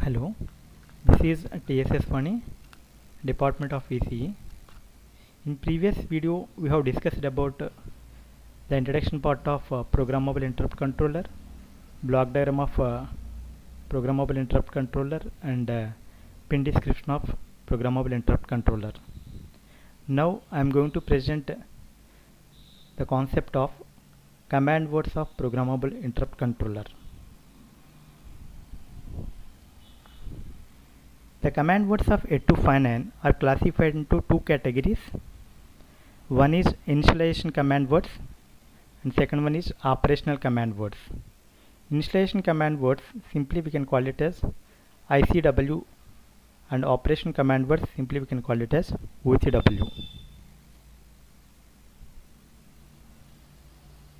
Hello, this is TSS Vani, Department of ECE. In previous video, we have discussed about the introduction part of programmable interrupt controller, block diagram of programmable interrupt controller, and pin description of programmable interrupt controller. Now I am going to present the concept of command words of programmable interrupt controller. The command words of 8259 are classified into two categories. One is initialization command words and second one is operational command words. Initialization command words, simply we can call it as ICW, and operation command words, simply we can call it as OCW.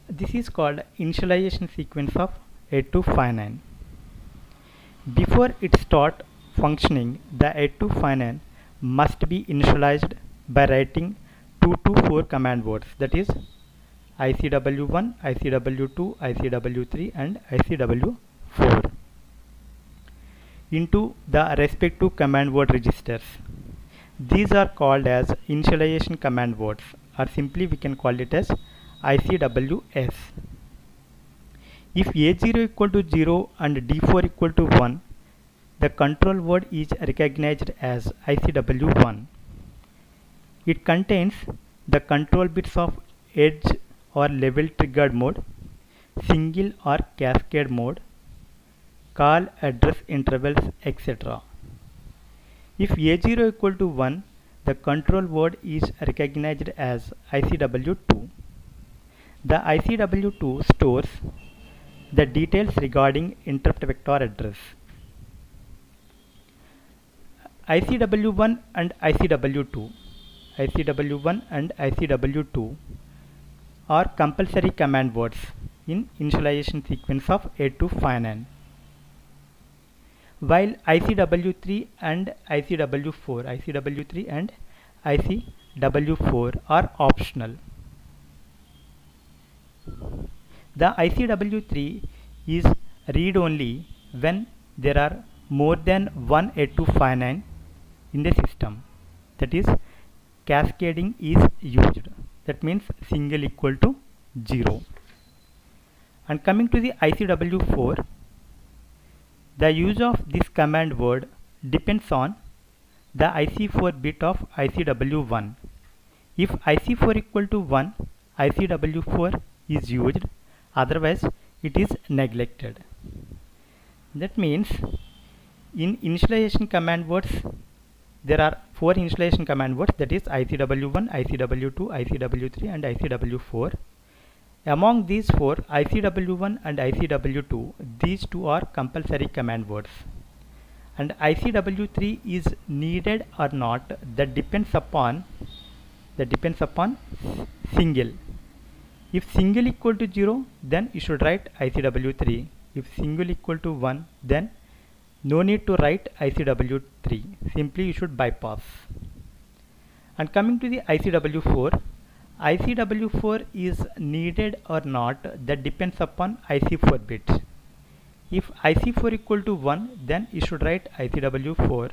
This is called initialization sequence of 8259. Before it starts functioning, the 8259 must be initialized by writing 2 to 4 command words, that is ICW1, ICW2, ICW3 and ICW4 into the respective command word registers. These are called as initialization command words, or simply we can call it as ICWS. If A0 equal to 0 and D4 equal to 1, the control word is recognized as ICW1. It contains the control bits of edge or level triggered mode, single or cascade mode, call address intervals, etc. If A0 equal to 1, the control word is recognized as ICW2. The ICW2 stores the details regarding interrupt vector address. ICW1 and ICW2 are compulsory command words in initialization sequence of 8259, while ICW3 and ICW4 are optional. The ICW3 is read only when there are more than one 8259 in the system, that is cascading is used, that means single equal to 0. And coming to the ICW4, the use of this command word depends on the IC4 bit of ICW1. If IC4 equal to 1, ICW4 is used, otherwise it is neglected. That means in initialization command words, there are 4 initialization command words, that is ICW1, ICW2, ICW3 and ICW4. Among these 4, ICW1 and ICW2, these two are compulsory command words. And ICW3 is needed or not, that depends upon single. If single equal to 0, then you should write ICW3. If single equal to 1, then no need to write ICW3, simply you should bypass. And coming to the ICW4, ICW4 is needed or not, that depends upon IC4 bit. If IC4 equal to 1, then you should write ICW4.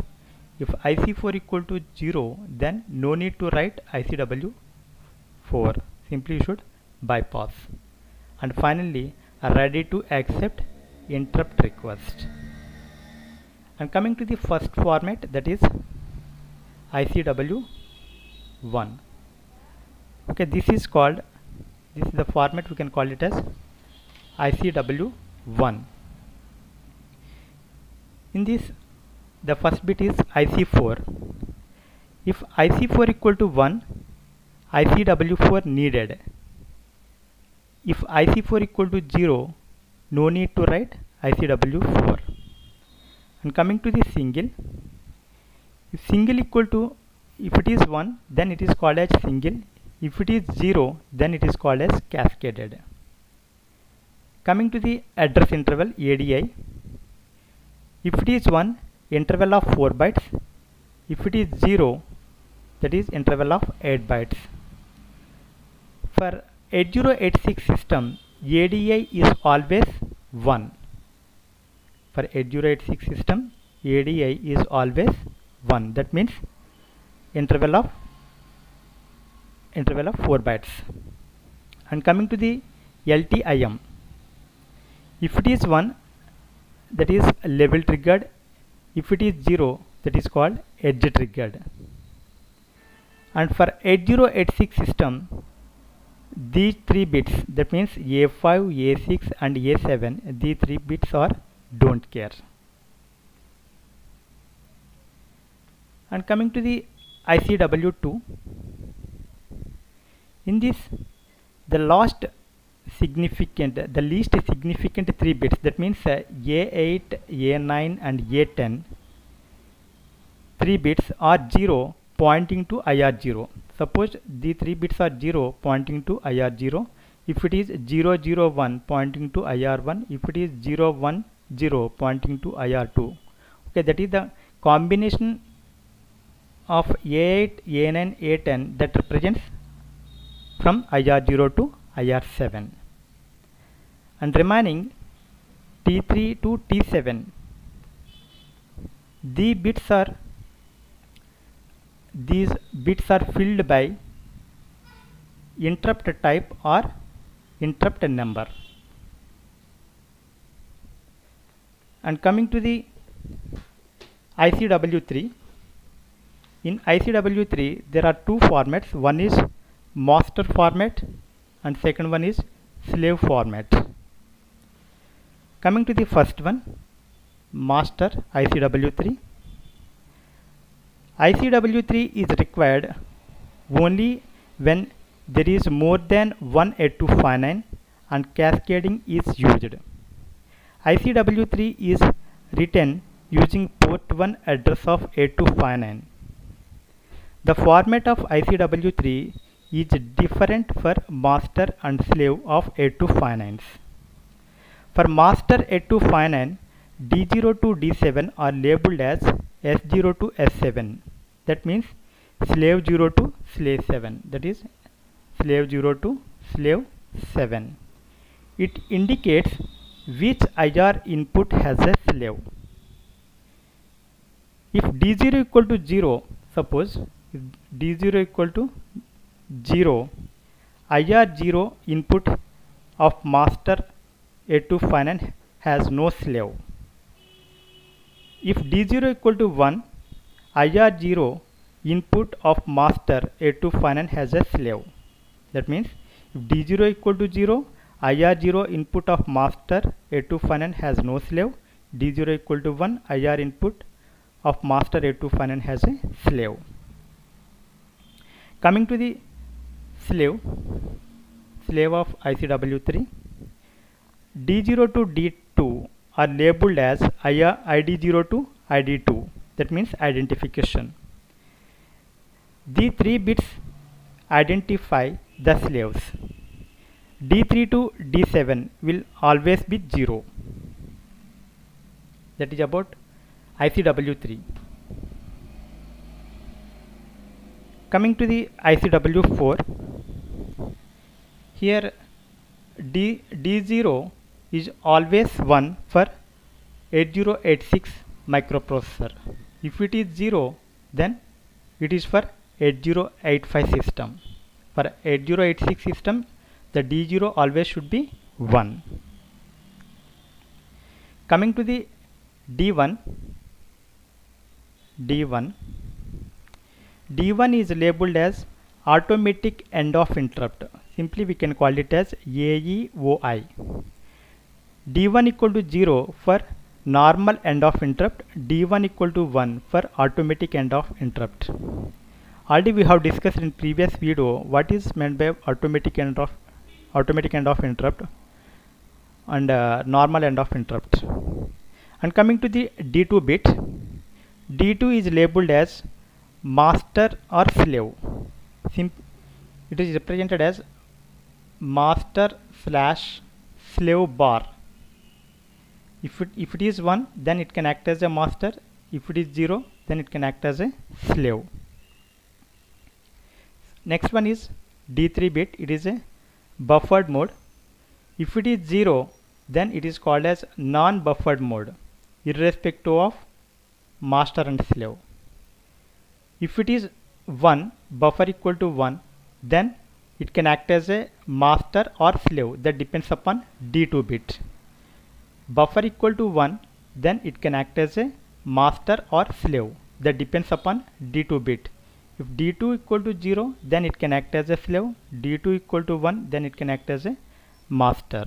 If IC4 equal to 0, then no need to write ICW4, simply you should bypass. And finally, ready to accept interrupt request. And coming to the first format, that is ICW1. Okay, this is the format, we can call it as ICW1. In this, the first bit is IC4. If IC4 equal to 1, ICW4 needed. If IC4 equal to 0, no need to write ICW4. And coming to the single, if single equal to, if it is 1, then it is called as single. If it is 0, then it is called as cascaded. Coming to the address interval, ADI, if it is 1, interval of 4 bytes. If it is 0, that is interval of 8 bytes. For 8086 system, ADI is always 1. For 8086 system, ADI is always 1. That means interval of 4 bytes. And coming to the LTIM, if it is 1, that is level triggered. If it is 0, that is called edge triggered. And for 8086 system, these 3 bits, that means A5, A6 and A7, these 3 bits are don't care. And coming to the ICW2, in this the least significant 3 bits, that means A8, A9 and A10, 3 bits are 0 pointing to IR0. Suppose the 3 bits are 0 pointing to IR0. If it is 001 pointing to IR1, if it is 010 pointing to IR2. Okay, that is the combination of A8, A9, A10 that represents from IR0 to IR7. And remaining T3 to T7, these bits are filled by interrupt type or interrupt number. And coming to the ICW3, in ICW3 there are 2 formats. One is master format and second one is slave format. Coming to the first one, master ICW3. ICW3 is required only when there is more than one 8259 and cascading is used. ICW3 is written using port 1 address of 8259. The format of ICW3 is different for master and slave of 8259s. For master 8259, D0 to D7 are labeled as S0 to S7. That means slave 0 to slave 7. That is slave 0 to slave 7. It indicates which IR input has a slave. If D0 equal to 0, suppose if D0 equal to 0, IR0 input of master 8259 has no slave. If D0 equal to 1, IR0 input of master 8259 has a slave. That means if D0 equal to 0, IR0 input of master 8259 has no slave. D0 equal to 1, IR input of master 8259 has a slave. Coming to the slave of ICW3, D0 to D2 are labeled as ID0 to ID2. That means identification. These 3 bits identify the slaves. D3 to D7 will always be 0. That is about ICW3. Coming to the ICW4, here D0 is always 1 for 8086 microprocessor. If it is 0, then it is for 8085 system. For 8086 system, the D0 always should be 1. Coming to the D1 is labeled as automatic end of interrupt. Simply we can call it as AEOI. D1 equal to 0 for normal end of interrupt, D1 equal to 1 for automatic end of interrupt. Already we have discussed in previous video what is meant by automatic end of interrupt and normal end of interrupt. And coming to the D2 bit, D2 is labeled as master or slave. It is represented as master/slave bar. If it is 1, then it can act as a master. If it is 0, then it can act as a slave. Next one is D3 bit. It is a buffered mode. If it is 0, then it is called as non-buffered mode, irrespective of master and slave. If it is 1, buffer equal to 1, then it can act as a master or slave, that depends upon D2 bit. Buffer equal to 1, then it can act as a master or slave, that depends upon D2 bit. If D2 equal to 0, then it can act as a slave. D2 equal to 1, then it can act as a master.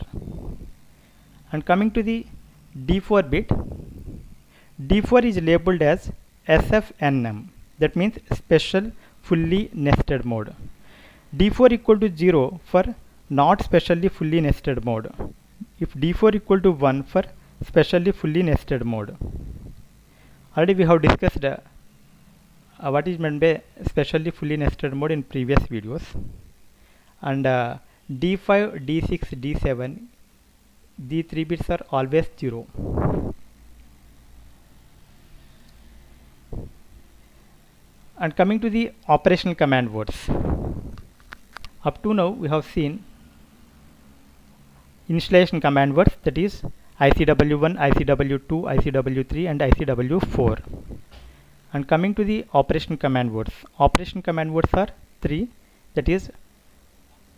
And coming to the D4 bit, D4 is labeled as SFNM, that means special fully nested mode. D4 equal to 0 for not specially fully nested mode. If D4 equal to 1 for specially fully nested mode. Already we have discussed what is meant by specially fully nested mode in previous videos. And D5, D6, D7, these 3 bits are always 0. And coming to the operational command words. Up to now we have seen initialization command words, that is ICW1, ICW2, ICW3 and ICW4. And coming to the operation command words. Operation command words are 3, that is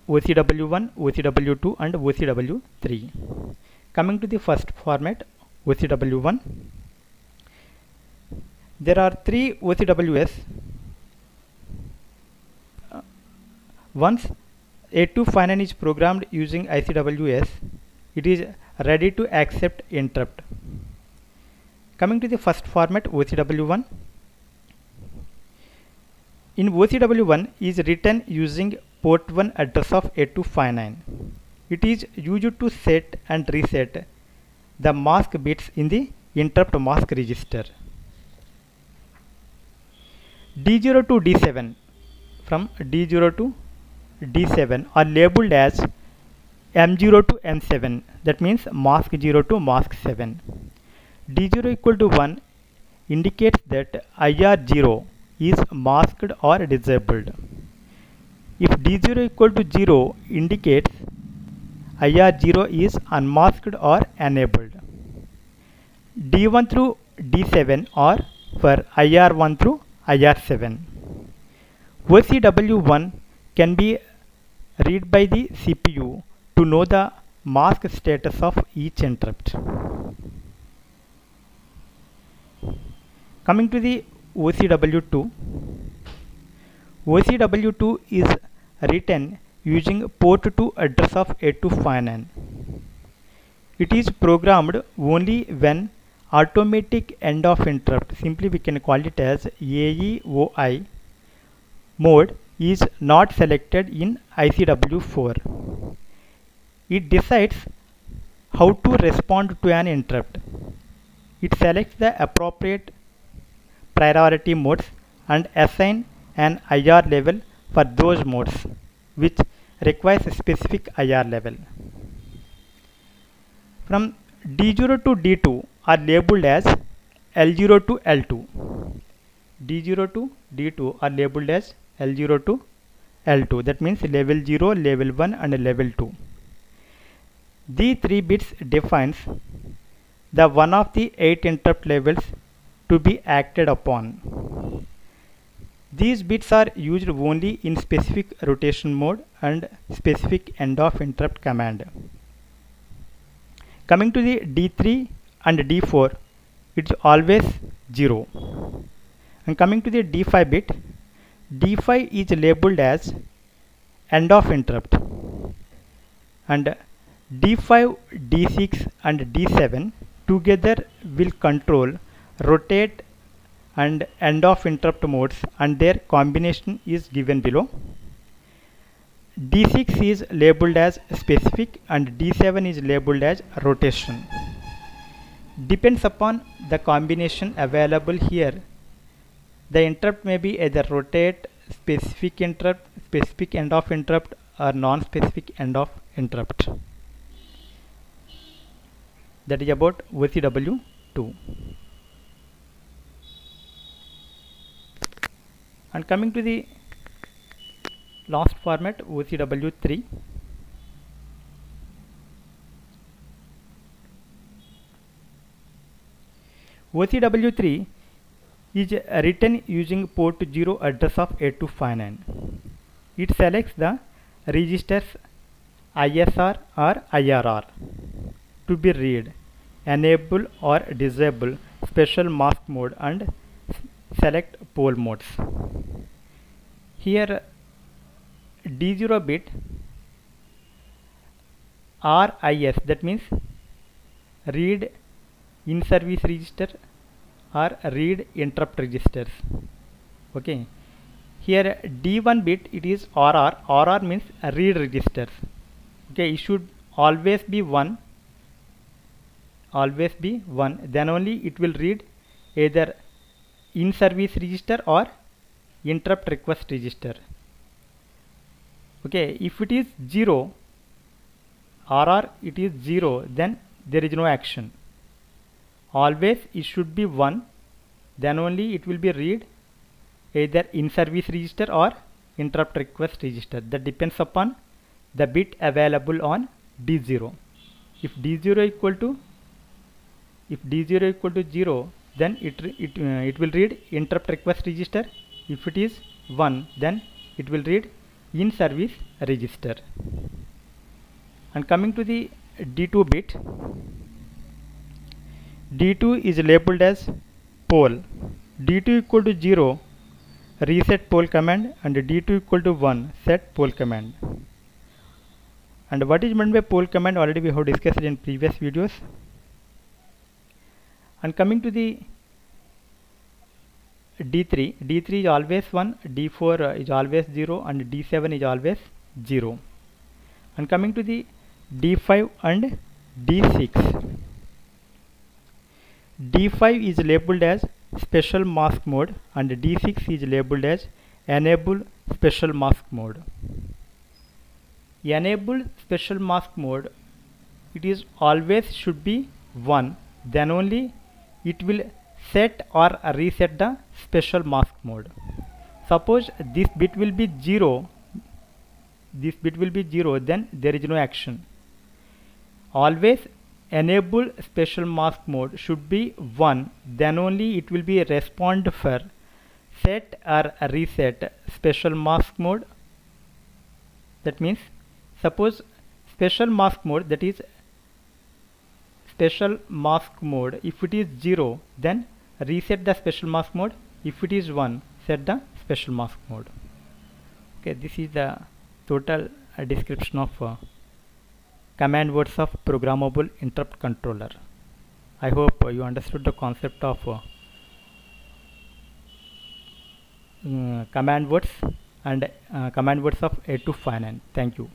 OCW1, OCW2 and OCW3. Coming to the first format, OCW1. There are 3 OCWS. Once A259 is programmed using ICWS, it is ready to accept interrupt. Coming to the first format, OCW1. In OCW1 is written using port 1 address of A259. It is used to set and reset the mask bits in the interrupt mask register. D0 to D7, from D0 to D7 are labeled as M0 to M7, that means mask 0 to mask 7. D0 equal to 1 indicates that IR0 is masked or disabled. If D0 equal to 0 indicates IR0 is unmasked or enabled. D1 through D7 are for IR1 through IR7. OCW1 can be read by the CPU to know the mask status of each interrupt. Coming to the OCW2. OCW2 is written using port 2 address of A259. It is programmed only when automatic end of interrupt, simply we can call it as AEOI mode, is not selected in ICW4. It decides how to respond to an interrupt. It selects the appropriate priority modes and assign an IR level for those modes which requires a specific IR level. From D0 to D2 are labeled as L0 to L2. D0 to D2 are labeled as L0 to L2, that means level 0, level 1 and level 2. These 3 bits defines the one of the 8 interrupt levels to be acted upon. These bits are used only in specific rotation mode and specific end of interrupt command. Coming to the D3 and D4, it's always 0. And coming to the D5 bit, D5 is labeled as end of interrupt, and D5, D6 and D7 together will control rotate and end of interrupt modes, and their combination is given below. D6 is labeled as specific and D7 is labeled as rotation. Depends upon the combination available here. The interrupt may be either rotate, specific interrupt, specific end of interrupt or non-specific end of interrupt. That is about OCW2. And coming to the last format, OCW3. OCW3 is written using port 0 address of 8259. It selects the registers ISR or IRR to be read, enable or disable special mask mode and select poll modes. Here D0 bit RIS, that means read in service register or read interrupt registers. Okay, here D1 bit it is RR means read registers. Okay, it should always be 1, then only it will read either in service register or interrupt request register. Okay, if it is 0, RR it is 0, then there is no action. Always it should be 1, then only it will be read either in service register or interrupt request register. That depends upon the bit available on D0. If D0 equal to 0, then it will read interrupt request register. If it is 1, then it will read in service register. And coming to the D2 bit, D2 is labeled as poll. D2 equal to 0, reset poll command, and D2 equal to 1, set poll command. And what is meant by poll command already we have discussed in previous videos. And coming to the D3, D3 is always 1, D4 is always 0, and D7 is always 0. And coming to the D5 and D6, D5 is labeled as special mask mode and D6 is labeled as enable special mask mode. Enable special mask mode, it is always should be 1, then only it will set or reset the special mask mode. Suppose this bit will be 0, then there is no action. Always enable special mask mode should be 1, then only it will be respond for set or reset special mask mode. That means suppose special mask mode, that is special mask mode, if it is 0, then reset the special mask mode. If it is 1, set the special mask mode. Okay, this is the total description of command words of programmable interrupt controller. I hope you understood the concept of command words and command words of 8259. Thank you.